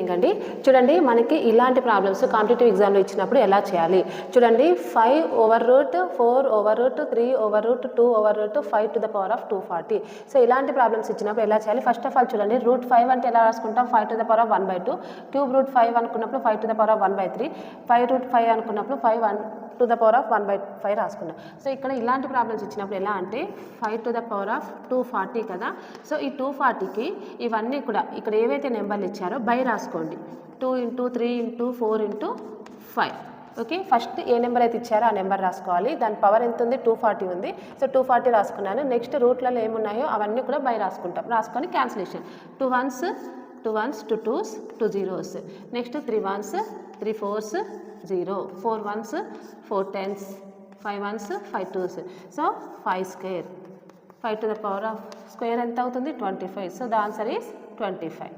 Evening అండి. చూడండి మనకి ఇలాంటి ప్రాబ్లమ్స్ కాంపిటేటివ్ ఎగ్జామ్లో ఇచ్చినప్పుడు ఎలా చేయాలి చూడండి. 5/√4/√3/2/2 సో ఇలాంటి ప్రాబ్లమ్స్ ఇచ్చినప్పుడు ఎలా చేయాలి. ఫస్ట్ ఆఫ్ ఆల్ చూడండి √5 అంటే ఎలా రాసుకుంటాం 5^1/2 క్యూబ్ √5 అనుకున్నప్పుడు 5^1/3 5√5 అనుకున్నప్పుడు 5^1/5 రాసుకున్నాం. సో ఇక్కడ ఇలాంటి ప్రాబ్లమ్స్ ఇచ్చినప్పుడు ఎలా అంటే 5^240 కదా. సో ఈ 240కి ఇవన్నీ కూడా ఇక్కడ ఏవైతే నెంబర్లు ఇచ్చారో బై రాసుకోండి. 2 × 3 × 4 × 5. ఓకే, ఫస్ట్ ఏ నెంబర్ అయితే ఇచ్చారో ఆ నెంబర్ రాసుకోవాలి. దాని పవర్ ఎంత ఉంది 240 ఉంది. సో 240 రాసుకున్నాను. నెక్స్ట్ రూట్లలో ఏమున్నాయో అవన్నీ కూడా బై రాసుకుంటాం. రాసుకొని cancellation 2 1s 2 1s 2 2s 2 0s next 3 1s 3 4s 0 4 1s 4 10s 5 1s 5 2s so 5 square 5 to the power of square ఎంత అవుతుంది 25. So the answer is 25.